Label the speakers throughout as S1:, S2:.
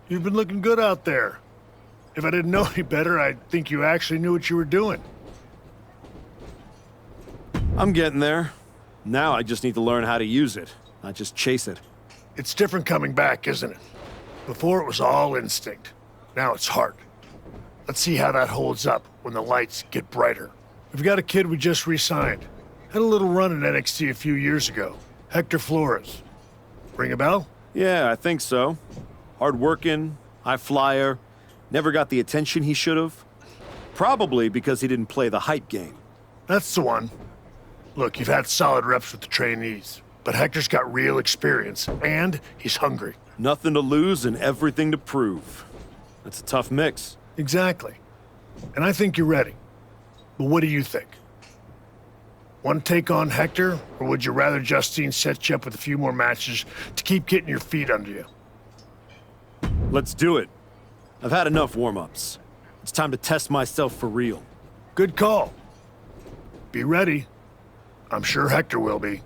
S1: You've been looking good out there. If I didn't know any better, I'd think you actually knew what you were doing.
S2: I'm getting there. Now I just need to learn how to use it, not just chase it.
S1: It's different coming back, isn't it? Before it was all instinct. Now it's heart. Let's see how that holds up when the lights get brighter. We've got a kid we just re-signed. Had a little run in NXT a few years ago. Hector Flores. Ring a bell?
S2: Yeah, I think so. Hard-working, high flyer, never got the attention he should have. Probably because he didn't play the hype game.
S1: That's the one. Look, you've had solid reps with the trainees, but Hector's got real experience, and he's hungry.
S2: Nothing to lose and everything to prove. That's a tough mix.
S1: Exactly. And I think you're ready. But what do you think? Want to take on Hector, or would you rather Justine set you up with a few more matches to keep getting your feet under you?
S2: Let's do it. I've had enough warm-ups. It's time to test myself for real.
S1: Good call. Be ready. I'm sure Hector will be.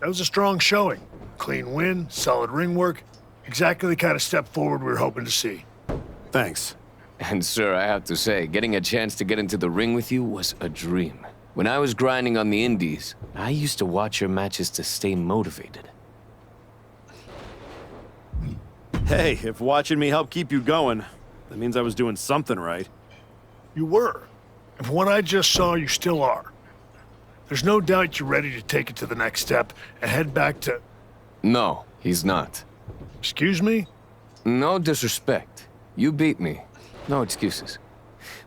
S1: That was a strong showing. Clean win, solid ring work. Exactly the kind of step forward we were hoping to see.
S2: Thanks.
S3: And sir, I have to say, getting a chance to get into the ring with you was a dream. When I was grinding on the indies, I used to watch your matches to stay motivated.
S2: Hey, if watching me helped keep you going, that means I was doing something right.
S1: You were. And from what I just saw, you still are. There's no doubt you're ready to take it to the next step and head back to...
S3: No, he's not.
S1: Excuse me?
S3: No disrespect. You beat me. No excuses.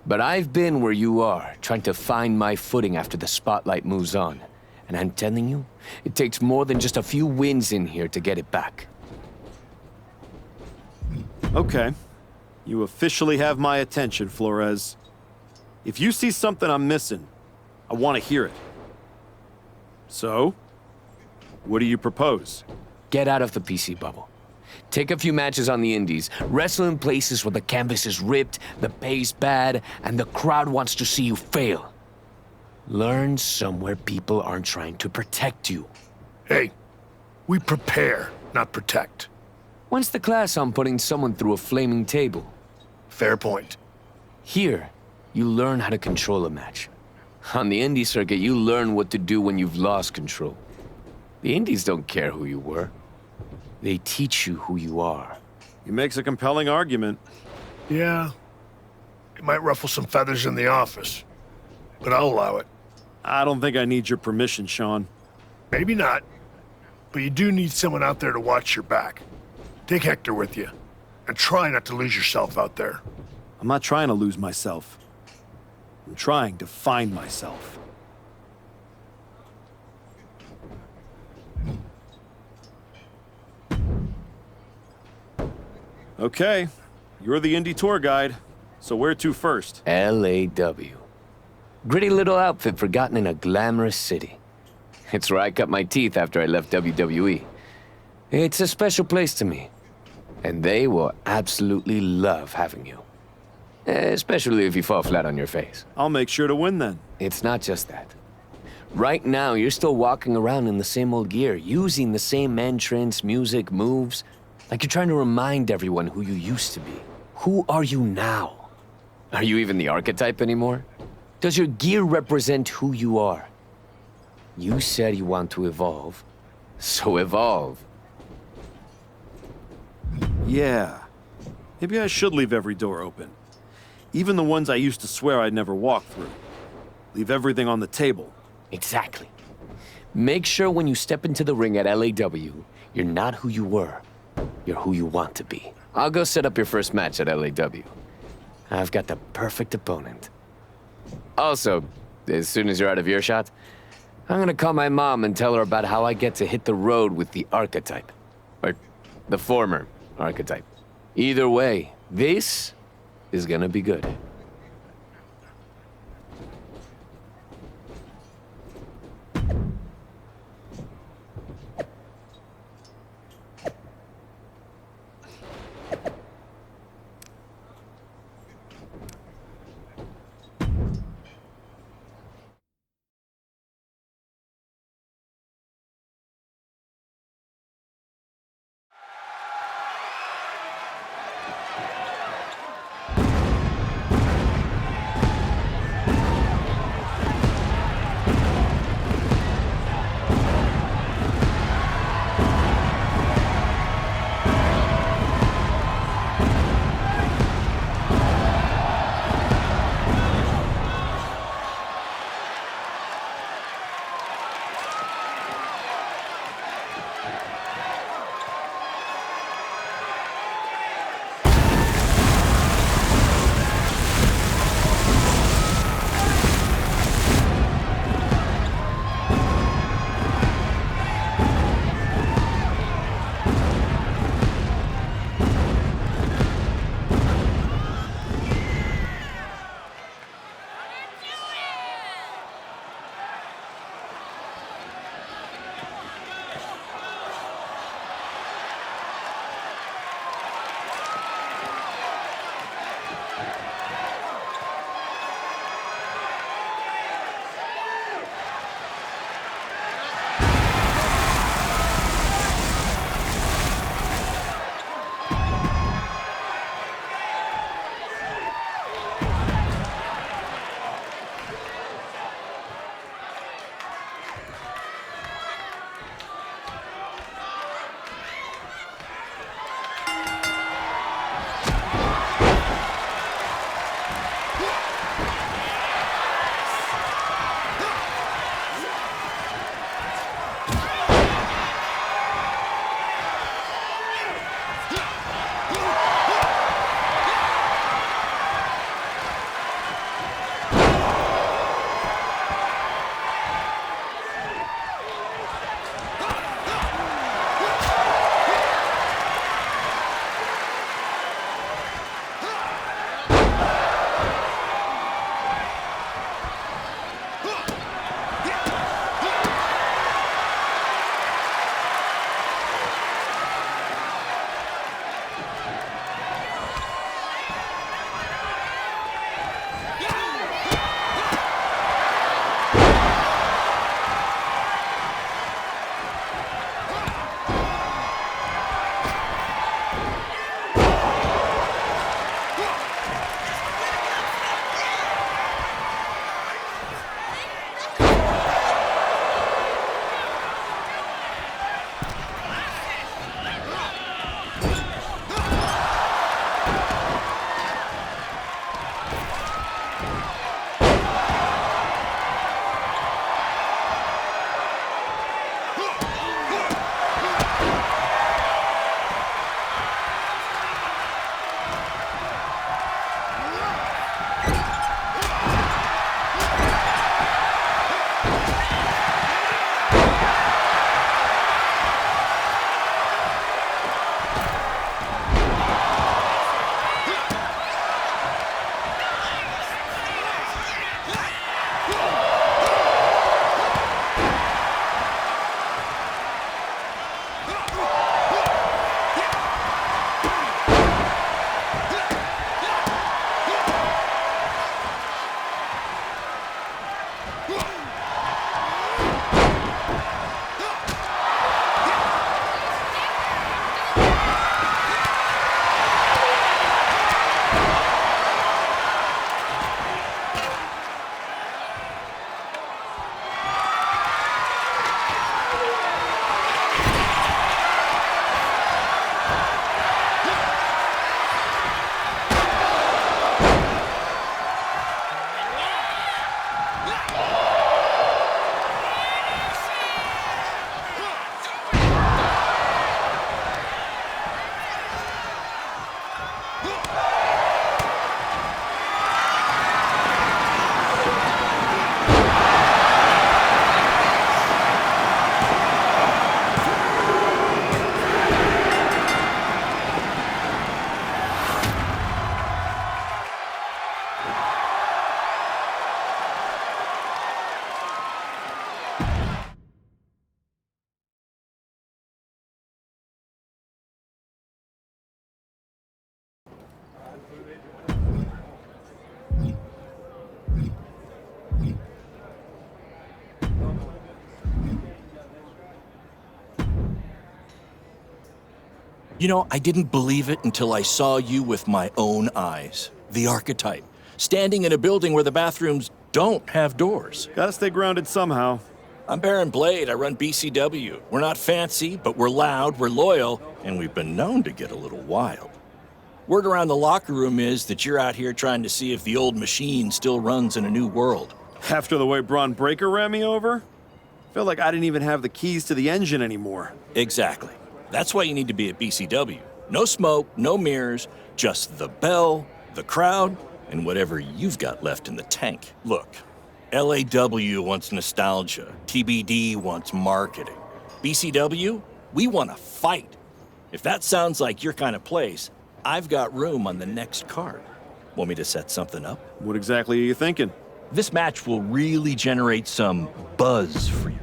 S3: But I've been where you are, trying to find my footing after the spotlight moves on. And I'm telling you, it takes more than just a few wins in here to get it back.
S2: Okay. You officially have my attention, Flores. If you see something I'm missing, I want to hear it. So, what do you propose?
S3: Get out of the PC bubble. Take a few matches on the indies, wrestle in places where the canvas is ripped, the pay's bad, and the crowd wants to see you fail. Learn somewhere people aren't trying to protect you.
S1: Hey, we prepare, not protect.
S3: When's the class on putting someone through a flaming table?
S1: Fair point.
S3: Here, you learn how to control a match. On the indie circuit, you learn what to do when you've lost control. The indies don't care who you were. They teach you who you are.
S2: He makes a compelling argument.
S1: Yeah. It might ruffle some feathers in the office, but I'll allow it.
S2: I don't think I need your permission, Sean.
S1: Maybe not, but you do need someone out there to watch your back. Take Hector with you, and try not to lose yourself out there.
S2: I'm not trying to lose myself. I'm trying to find myself. Okay, you're the indie tour guide, so where to first?
S3: LAW. Gritty little outfit forgotten in a glamorous city. It's where I cut my teeth after I left WWE. It's a special place to me. And they will absolutely love having you. Especially if you fall flat on your face.
S2: I'll make sure to win then.
S3: It's not just that. Right now, you're still walking around in the same old gear, using the same entrance, music, moves. Like you're trying to remind everyone who you used to be. Who are you now? Are you even the archetype anymore? Does your gear represent who you are? You said you want to evolve, so evolve.
S2: Yeah. Maybe I should leave every door open. Even the ones I used to swear I'd never walk through. Leave everything on the table.
S3: Exactly. Make sure when you step into the ring at LAW, you're not who you were. You're who you want to be. I'll go set up your first match at LAW. I've got the perfect opponent. Also, as soon as you're out of earshot, I'm gonna call my mom and tell her about how I get to hit the road with the archetype. Or the former archetype. Either way, this is gonna be good.
S4: You know, I didn't believe it until I saw you with my own eyes. The archetype, standing in a building where the bathrooms don't have doors.
S2: Gotta stay grounded somehow.
S4: I'm Baron Blade. I run BCW. We're not fancy, but we're loud, we're loyal, and we've been known to get a little wild. Word around the locker room is that you're out here trying to see if the old machine still runs in a new world.
S2: After the way Braun Breaker ran me over? Felt like I didn't even have the keys to the engine anymore.
S4: Exactly. That's why you need to be at BCW. No smoke, no mirrors, just the bell, the crowd, and whatever you've got left in the tank. Look, LAW wants nostalgia. TBD wants marketing. BCW, we want to fight. If that sounds like your kind of place, I've got room on the next card. Want me to set something up?
S2: What exactly are you thinking?
S4: This match will really generate some buzz for you.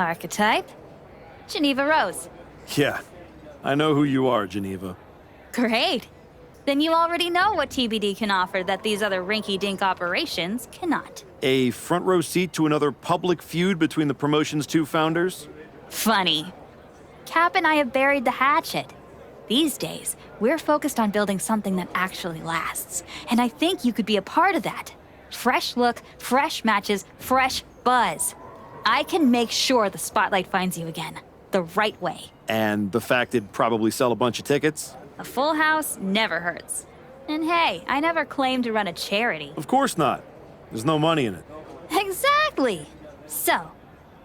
S5: Archetype? Geneva Rose.
S2: Yeah, I know who you are, Geneva.
S5: Great. Then you already know what TBD can offer that these other rinky-dink operations cannot.
S2: A front row seat to another public feud between the promotion's two founders?
S5: Funny. Cap and I have buried the hatchet. These days, we're focused on building something that actually lasts. And I think you could be a part of that. Fresh look, fresh matches, fresh buzz. I can make sure the spotlight finds you again. The right way.
S2: And the fact it'd probably sell a bunch of tickets?
S5: A full house never hurts. And hey, I never claimed to run a charity.
S2: Of course not. There's no money in it.
S5: Exactly! So,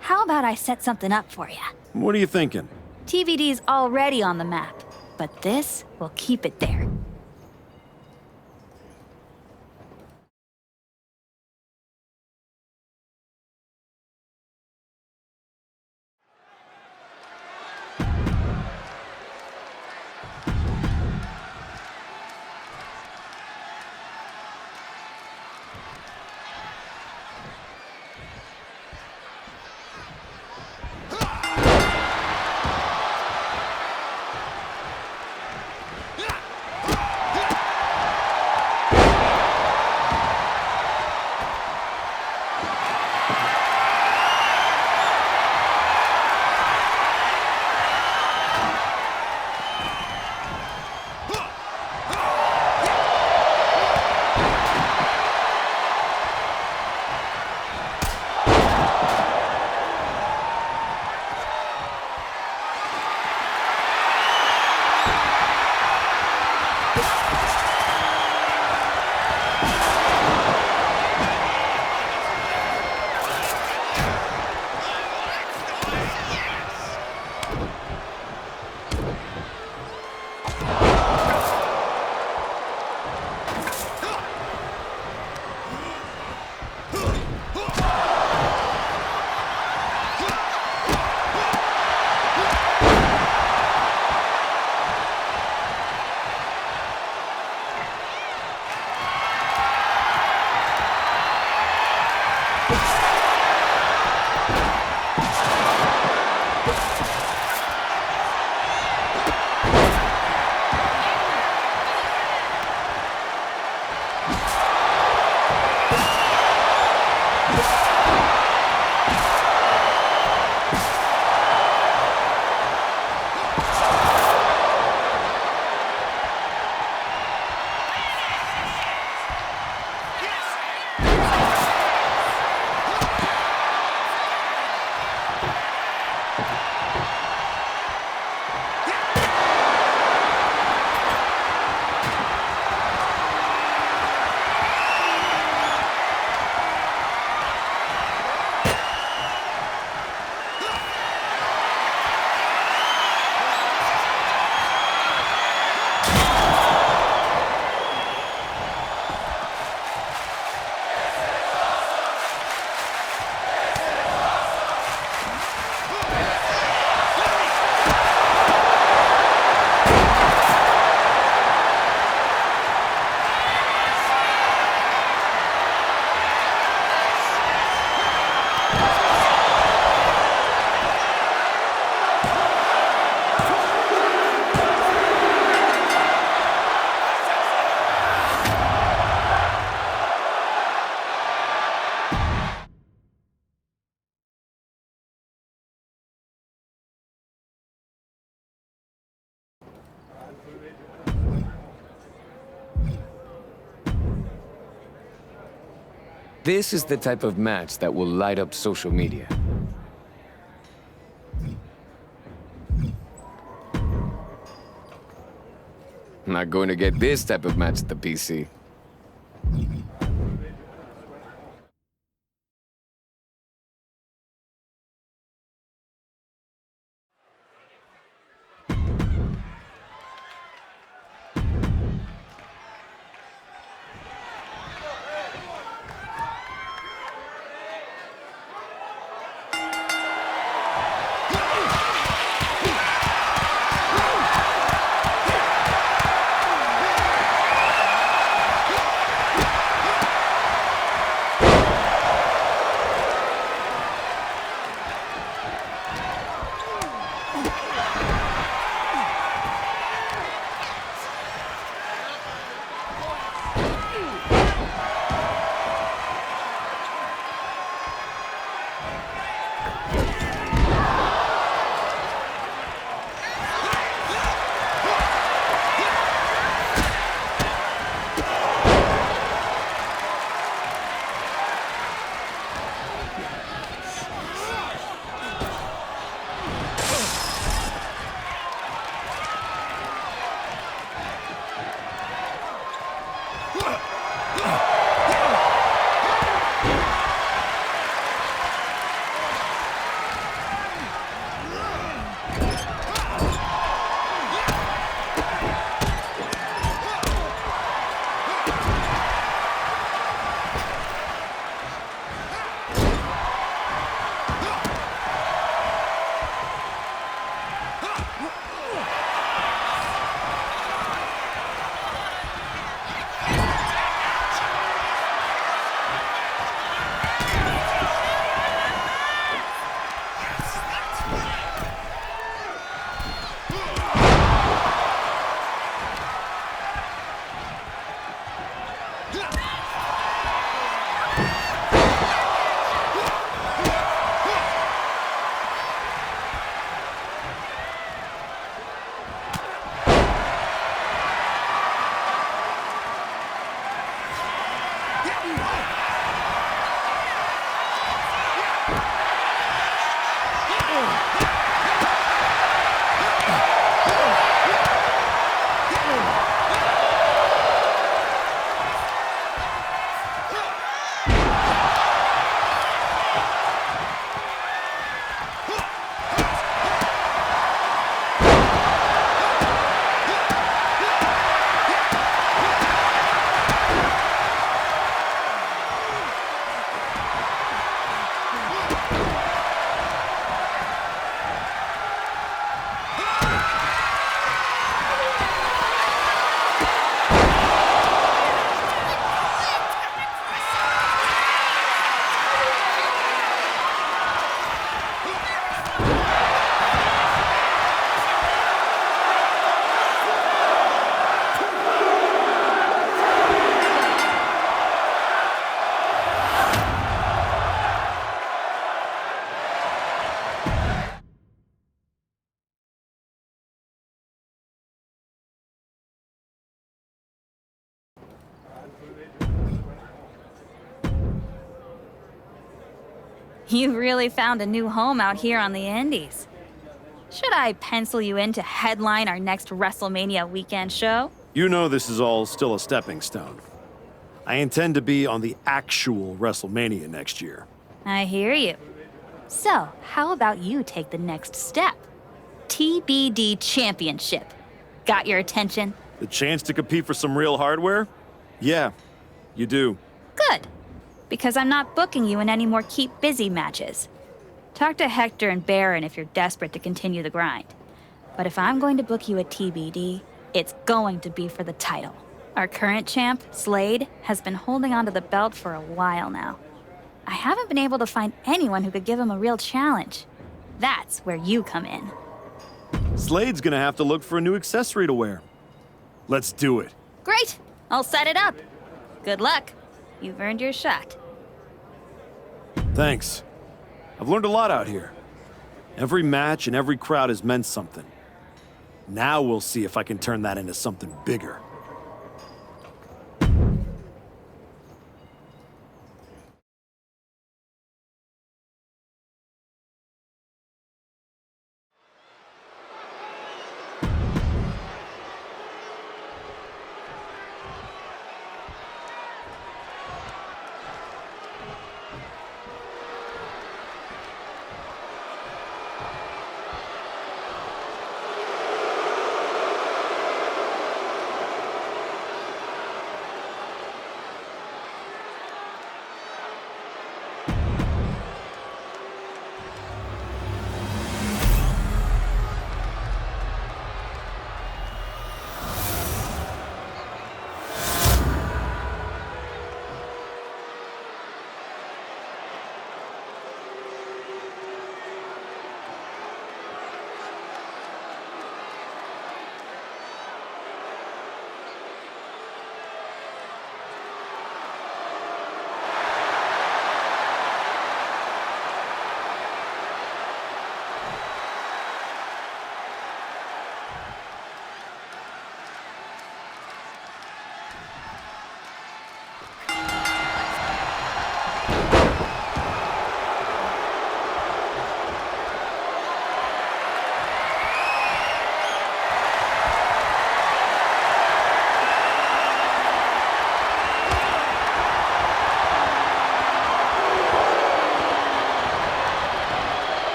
S5: how about I set something up for you?
S2: What are you thinking?
S5: TVD's already on the map, but this will keep it there.
S3: This is the type of match that will light up social media. I'm not going to get this type of match at the PC.
S5: You really found a new home out here on the Indies. Should I pencil you in to headline our next WrestleMania weekend show?
S2: You know this is all still a stepping stone. I intend to be on the actual WrestleMania next year.
S5: I hear you. So, how about you take the next step? TBD Championship. Got your attention?
S2: The chance to compete for some real hardware? Yeah, you do.
S5: Good. Because I'm not booking you in any more keep busy matches. Talk to Hector and Baron if you're desperate to continue the grind. But if I'm going to book you at TBD, it's going to be for the title. Our current champ, Slade, has been holding onto the belt for a while now. I haven't been able to find anyone who could give him a real challenge. That's where you come in.
S2: Slade's gonna have to look for a new accessory to wear. Let's do it.
S5: Great! I'll set it up. Good luck. You've earned your shot.
S2: Thanks. I've learned a lot out here. Every match and every crowd has meant something. Now we'll see if I can turn that into something bigger.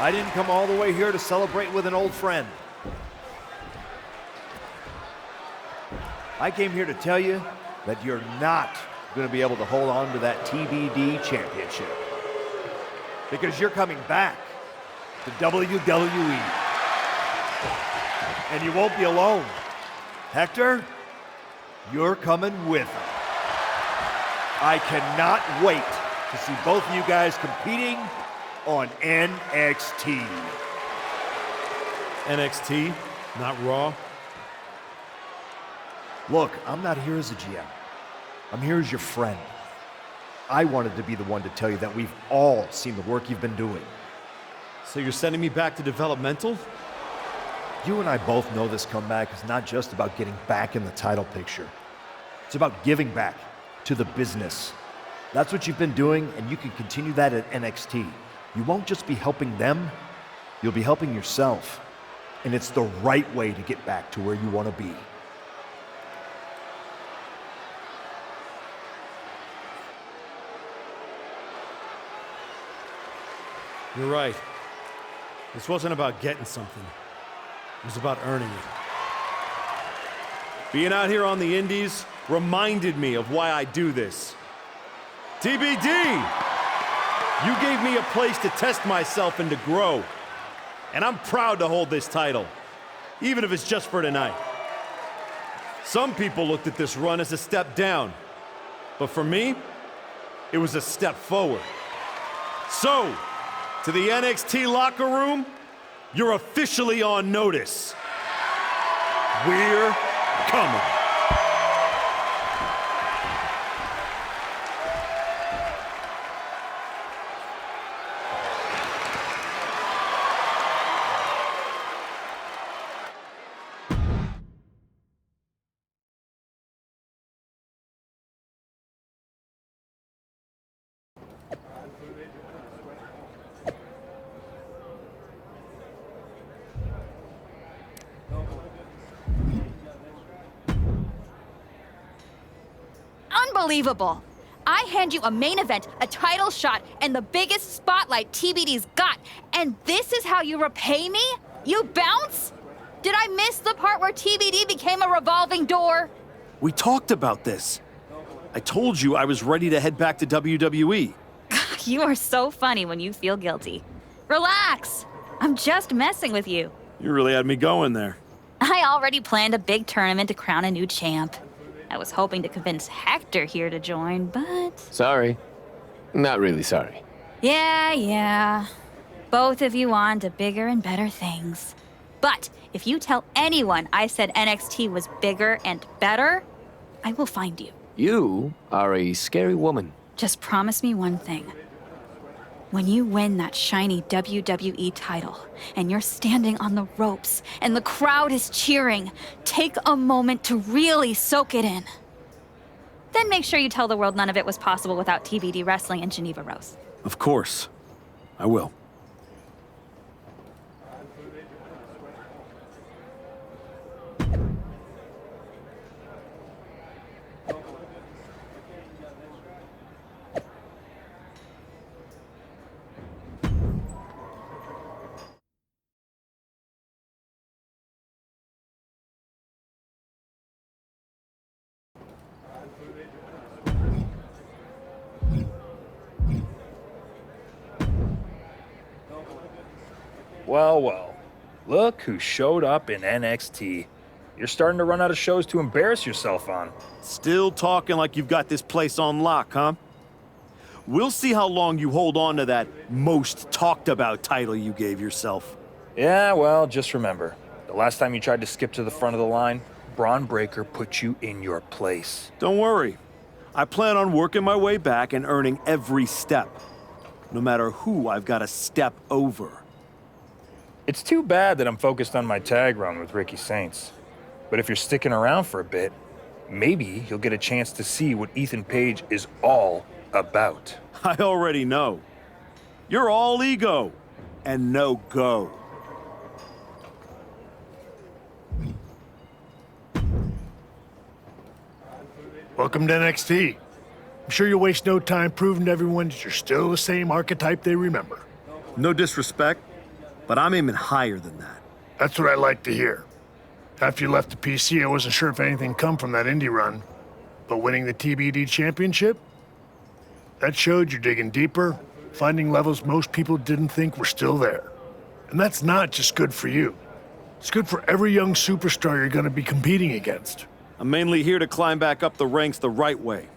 S6: I didn't come all the way here to celebrate with an old friend. I came here to tell you that you're not going to be able to hold on to that TBD championship. Because you're coming back to WWE. And you won't be alone. Hector, you're coming with him. I cannot wait to see both of you guys competing on NXT.
S2: NXT, not Raw.
S6: Look, I'm not here as a GM. I'm here as your friend. I wanted to be the one to tell you that we've all seen the work you've been doing.
S2: So you're sending me back to developmental?
S6: You and I both know this comeback is not just about getting back in the title picture. It's about giving back to the business. That's what you've been doing, and you can continue that at NXT. You won't just be helping them, you'll be helping yourself. And it's the right way to get back to where you want to be.
S2: You're right. This wasn't about getting something. It was about earning it. Being out here on the Indies reminded me of why I do this. TBD! You gave me a place to test myself and to grow. And I'm proud to hold this title, even if it's just for tonight. Some people looked at this run as a step down, but for me, it was a step forward. So, to the NXT locker room, you're officially on notice. We're coming.
S5: Unbelievable. I hand you a main event, a title shot, and the biggest spotlight TBD's got, and this is how you repay me? You bounce? Did I miss the part where TBD became a revolving door?
S2: We talked about this. I told you I was ready to head back to WWE.
S5: You are so funny when you feel guilty. Relax. I'm just messing with you.
S2: You really had me going there.
S5: I already planned a big tournament to crown a new champ. I was hoping to convince Hector here to join, but...
S3: Sorry. Not really sorry.
S5: Yeah. Both of you on to bigger and better things. But if you tell anyone I said NXT was bigger and better, I will find you.
S3: You are a scary woman.
S5: Just promise me one thing. When you win that shiny WWE title, and you're standing on the ropes, and the crowd is cheering, take a moment to really soak it in. Then make sure you tell the world none of it was possible without TBD wrestling in Geneva Rose.
S2: Of course. I will.
S7: Well. Look who showed up in NXT. You're starting to run out of shows to embarrass yourself on.
S2: Still talking like you've got this place on lock, huh? We'll see how long you hold on to that most talked about title you gave yourself.
S7: Yeah, well, just remember, the last time you tried to skip to the front of the line, Braun Breaker put you in your place.
S2: Don't worry. I plan on working my way back and earning every step, no matter who I've got to step over.
S7: It's too bad that I'm focused on my tag run with Ricky Saints. But if you're sticking around for a bit, maybe you'll get a chance to see what Ethan Page is all about.
S2: I already know. You're all ego and no go.
S1: Welcome to NXT. I'm sure you'll waste no time proving to everyone that you're still the same archetype they remember.
S2: No disrespect, but I'm aiming higher than that.
S1: That's what I like to hear. After you left the PC, I wasn't sure if anything come from that indie run. But winning the TBD championship? That showed you're digging deeper, finding levels most people didn't think were still there. And that's not just good for you. It's good for every young superstar you're going to be competing against.
S2: I'm mainly here to climb back up the ranks the right way.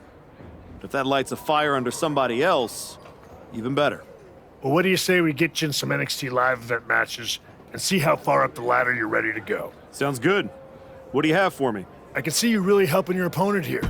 S2: But if that lights a fire under somebody else, even better.
S1: Well, what do you say we get you in some NXT live event matches and see how far up the ladder you're ready to go?
S2: Sounds good. What do you have for me?
S1: I can see you really helping your opponent here.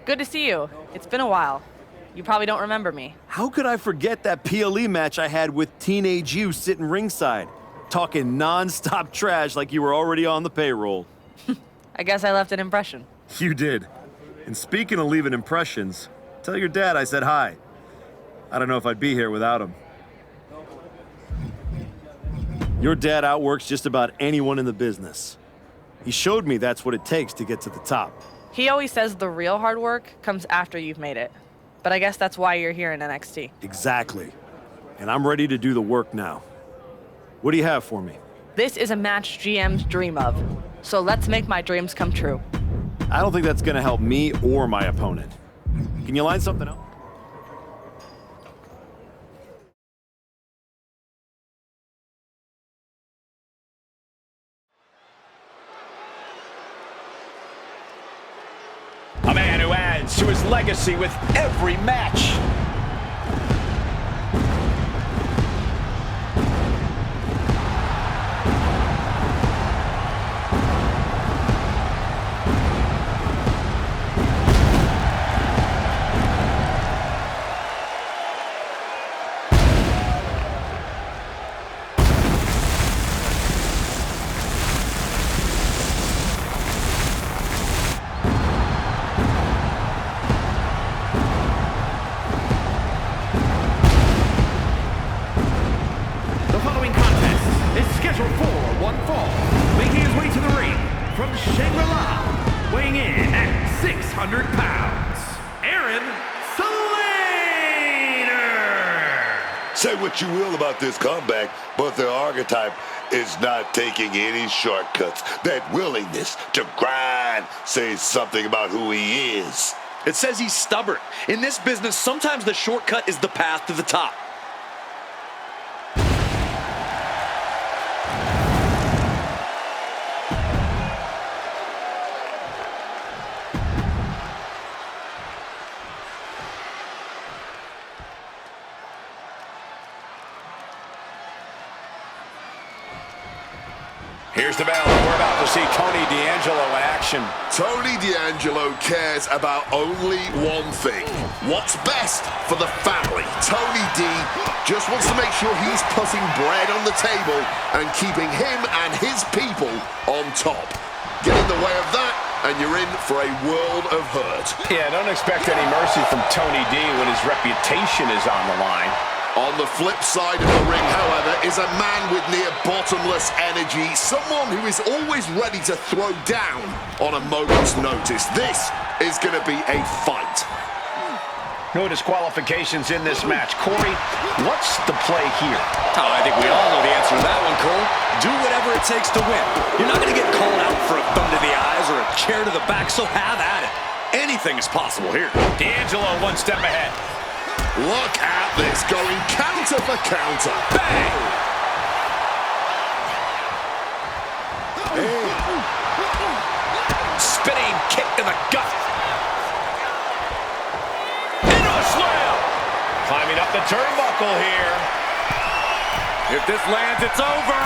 S8: Good to see you. It's been a while. You probably don't remember me.
S2: How could I forget that PLE match I had with teenage you sitting ringside, talking non-stop trash like you were already on the payroll?
S8: I guess I left an impression.
S2: You did. And speaking of leaving impressions, tell your dad I said hi. I don't know if I'd be here without him. Your dad outworks just about anyone in the business. He showed me that's what it takes to get to the top.
S8: He always says the real hard work comes after you've made it. But I guess that's why you're here in NXT.
S2: Exactly. And I'm ready to do the work now. What do you have for me?
S8: This is a match GMs dream of. So let's make my dreams come true.
S2: I don't think that's gonna help me or my opponent. Can you line something up?
S9: A man who adds to his legacy with every match.
S10: The following contest is scheduled for one fall, making his way to the ring from Shangri-La, weighing in at 600 pounds, Aaron Slater!
S11: Say what you will about this comeback, but the archetype is not taking any shortcuts. That willingness to grind says something about who he is.
S12: It says he's stubborn. In this business, sometimes the shortcut is the path to the top.
S9: Here's the bell. We're about to see Tony D'Angelo in action.
S11: Tony D'Angelo cares about only one thing. What's best for the family. Tony D just wants to make sure he's putting bread on the table and keeping him and his people on top. Get in the way of that, and you're in for a world of hurt.
S9: Yeah, don't expect any mercy from Tony D when his reputation is on the line.
S11: On the flip side of the ring, however, is a man with near bottomless energy, someone who is always ready to throw down on a moment's notice. This is going to be a fight.
S9: No disqualifications in this match. Corey, what's the play here?
S12: Oh, I think we all know the answer to that one, Cole. Do whatever it takes to win. You're not going to get called out for a thumb to the eyes or a chair to the back, so have at it. Anything is possible here.
S9: D'Angelo one step ahead.
S11: Look at this, going counter for counter.
S9: Bang!
S11: Hey.
S12: Spinning kick in the gut.
S9: Into a slam! Climbing up the turnbuckle here.
S12: If this lands, it's over.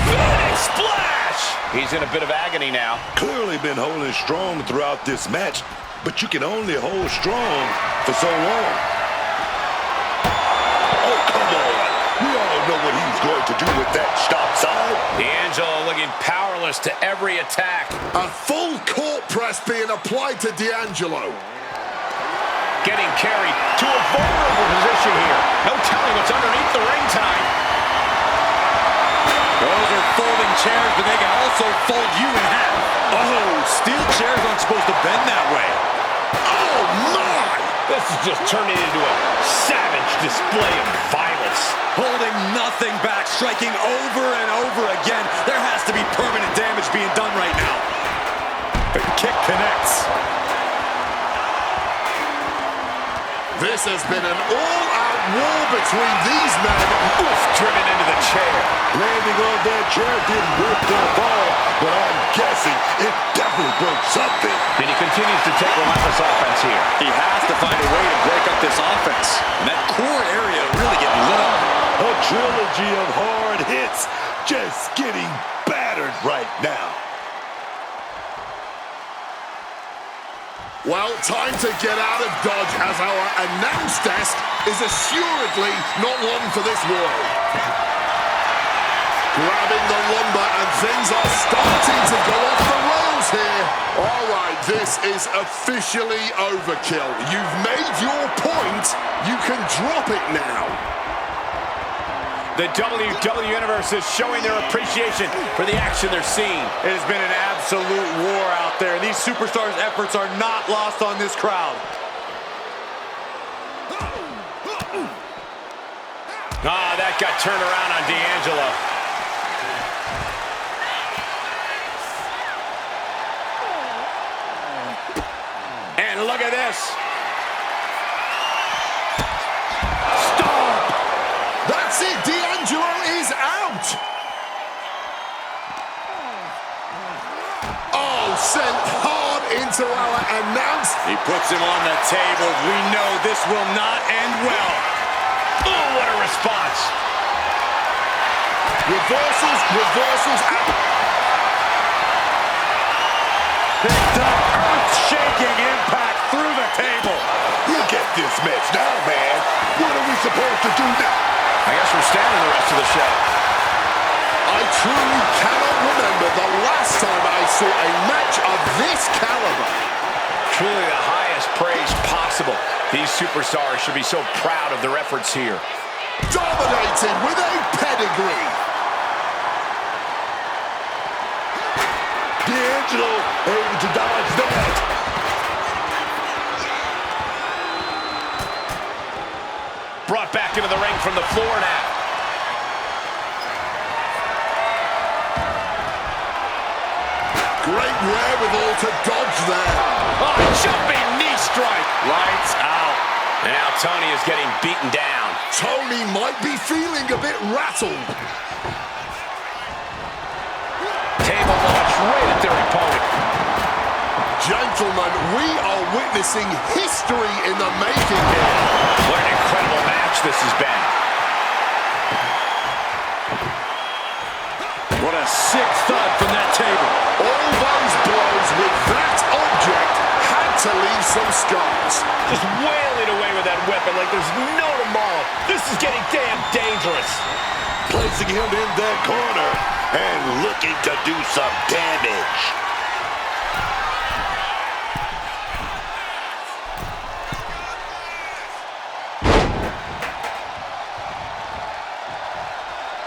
S9: Big splash! He's in a bit of agony now.
S11: Clearly been holding strong throughout this match, but you can only hold strong for so long. Oh, come on. We all know what he's going to do with that stop sign.
S9: D'Angelo looking powerless to every attack.
S11: A full court press being applied to D'Angelo.
S9: Getting carried to a vulnerable position here. No telling what's underneath the ring tonight.
S12: Those are folding chairs, but they can also fold you in half. Oh, steel chairs aren't supposed to bend that way.
S11: Oh, my!
S9: This is just turning into a savage display of violence.
S12: Holding nothing back, striking over and over again. There has to be permanent damage being done right now. The kick connects.
S11: This has been an all-out war between these men.
S9: Oof, driven into the chair.
S11: Landing on that chair didn't work that fall, but I'm guessing it definitely broke something.
S9: And he continues to take relentless offense here.
S12: He has to find a way to break up this offense. And that core area really getting lit up.
S11: A trilogy of hard hits just getting battered right now. Well, time to get out of Dodge as our announce desk is assuredly not one for this world. Grabbing the lumber and things are starting to go off the rails here. All right, this is officially overkill. You've made your point. You can drop it now.
S9: The WWE Universe is showing their appreciation for the action they're seeing. It has been an absolute war out there. These superstars' efforts are not lost on this crowd. Ah, that got turned around on D'Angelo. And look at this.
S11: That's it, D'Angelo is out! Oh, sent hard into our announce.
S9: He puts him on the table. We know this will not end well. Oh, what a response.
S11: Reversals out.
S9: Picked up, earth-shaking impact through the table.
S11: Look at this match now, man. What are we supposed to do now?
S9: I guess we're standing the rest of the show.
S11: I truly cannot remember the last time I saw a match of this caliber.
S9: Truly the highest praise possible. These superstars should be so proud of their efforts here.
S11: Dominated with a pedigree. D'Angelo able to dodge that.
S9: Brought back into the ring from the floor now.
S11: Great wherewithal to dodge there.
S9: Oh, jumping knee strike. Lights out. And now Tony is getting beaten down.
S11: Tony might be feeling a bit rattled.
S9: Table launch right at their opponent.
S11: Gentlemen, we are witnessing history in the making here.
S9: What an incredible match this has been. What a sick thud from that table.
S11: All those blows with that object had to leave some scars.
S9: Just wailing away with that weapon like there's no tomorrow. This is getting damn dangerous.
S11: Placing him in that corner and looking to do some damage.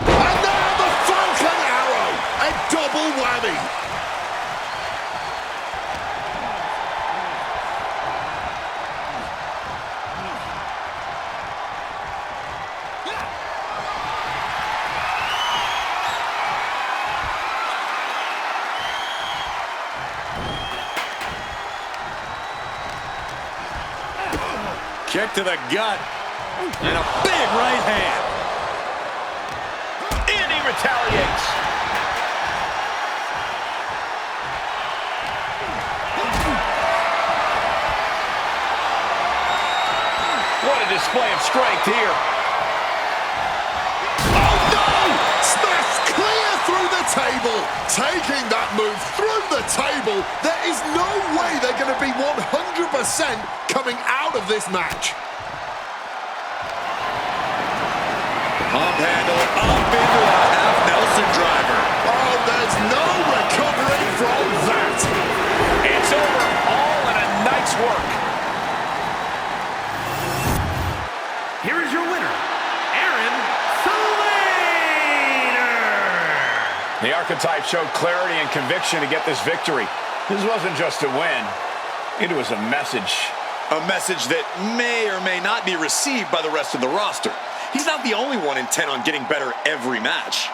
S11: And now the Falcon Arrow, a double whammy.
S9: Kick to the gut. And a big right hand. And he retaliates. What a display of strength here.
S11: Oh no! Smashed clear through the table. Taking that move through the table. There is no way they're going to be 100% coming out of this match.
S12: Pump handle up into a half Nelson driver.
S11: Oh, there's no recovery from that.
S9: It's over. All in a night's work.
S10: Here is your winner, Aaron Slater.
S9: The Archetype showed clarity and conviction to get this victory. This wasn't just a win. It was a message.
S12: A message that may or may not be received by the rest of the roster. He's not the only one intent on getting better every match.